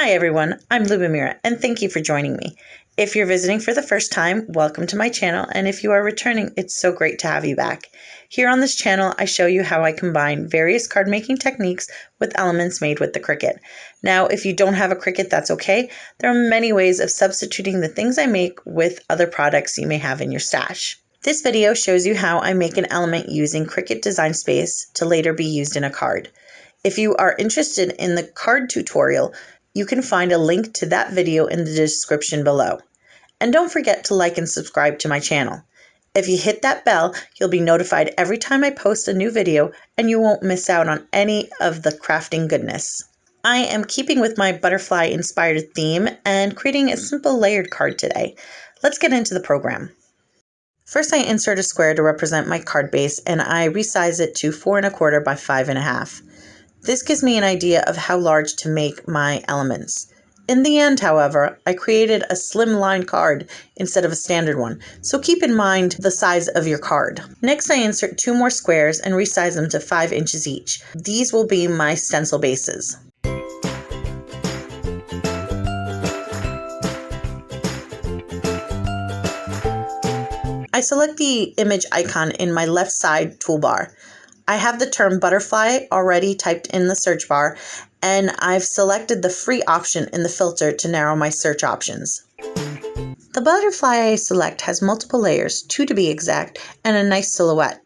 Hi everyone, I'm Lubomira and thank you for joining me. If you're visiting for the first time, welcome to my channel, and if you are returning, it's so great to have you back. Here on this channel, I show you how I combine various card making techniques with elements made with the Cricut. Now, if you don't have a Cricut, that's okay. There are many ways of substituting the things I make with other products you may have in your stash. This video shows you how I make an element using Cricut Design Space to later be used in a card. If you are interested in the card tutorial, you can find a link to that video in the description below. And don't forget to like and subscribe to my channel. If you hit that bell, you'll be notified every time I post a new video and you won't miss out on any of the crafting goodness. I am keeping with my butterfly inspired theme and creating a simple layered card today. Let's get into the program. First, I insert a square to represent my card base and I resize it to 4 1/4 by 5 1/2. This gives me an idea of how large to make my elements. In the end, however, I created a slimline card instead of a standard one, so keep in mind the size of your card. Next, I insert 2 more squares and resize them to 5 inches each. These will be my stencil bases. I select the image icon in my left side toolbar. I have the term butterfly already typed in the search bar, and I've selected the free option in the filter to narrow my search options. The butterfly I select has multiple layers, 2 to be exact, and a nice silhouette.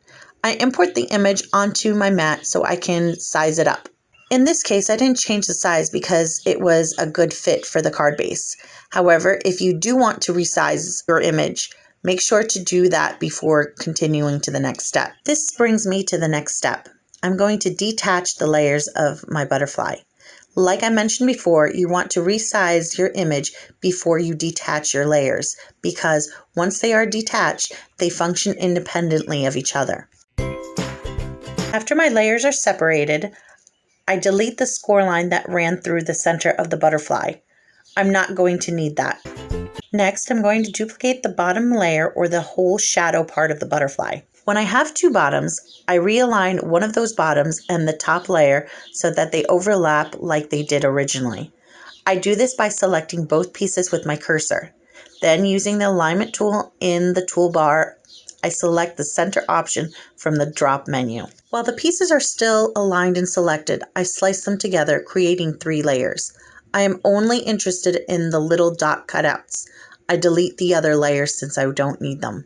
I import the image onto my mat so I can size it up. In this case, I didn't change the size because it was a good fit for the card base. However, if you do want to resize your image, make sure to do that before continuing to the next step. This brings me to the next step. I'm going to detach the layers of my butterfly. Like I mentioned before, you want to resize your image before you detach your layers, because once they are detached, they function independently of each other. After my layers are separated, I delete the score line that ran through the center of the butterfly. I'm not going to need that. Next, I'm going to duplicate the bottom layer or the whole shadow part of the butterfly. When I have 2 bottoms, I realign one of those bottoms and the top layer so that they overlap like they did originally. I do this by selecting both pieces with my cursor. Then, using the alignment tool in the toolbar, I select the center option from the drop menu. While the pieces are still aligned and selected, I slice them together, creating 3 layers. I am only interested in the little dot cutouts. I delete the other layers since I don't need them.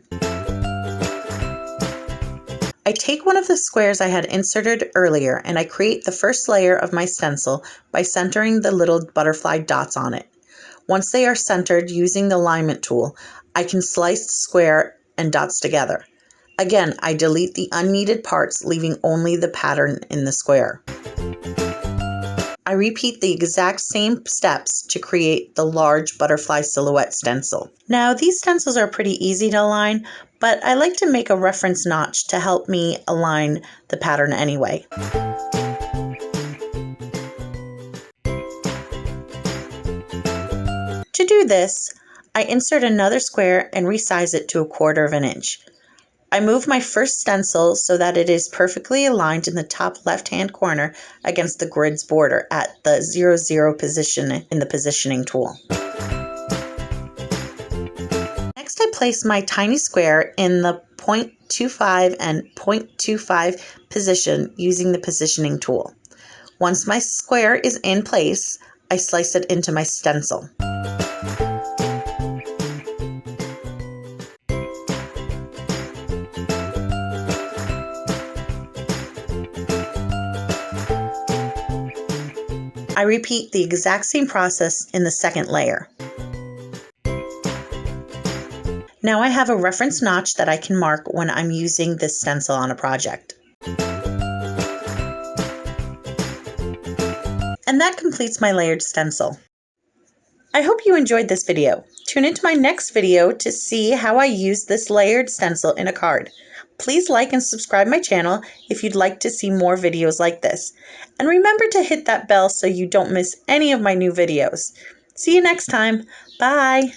I take one of the squares I had inserted earlier and I create the first layer of my stencil by centering the little butterfly dots on it. Once they are centered using the alignment tool, I can slice the square and dots together. Again, I delete the unneeded parts, leaving only the pattern in the square. I repeat the exact same steps to create the large butterfly silhouette stencil. Now, these stencils are pretty easy to align, but I like to make a reference notch to help me align the pattern anyway. To do this, I insert another square and resize it to 1/4 inch. I move my first stencil so that it is perfectly aligned in the top left-hand corner against the grid's border at the 0, position in the positioning tool. Next, I place my tiny square in the 0.25 and 0.25 position using the positioning tool. Once my square is in place, I slice it into my stencil. I repeat the exact same process in the second layer. Now I have a reference notch that I can mark when I'm using this stencil on a project. And that completes my layered stencil. I hope you enjoyed this video. Tune into my next video to see how I use this layered stencil in a card. Please like and subscribe my channel if you'd like to see more videos like this. And remember to hit that bell so you don't miss any of my new videos. See you next time. Bye.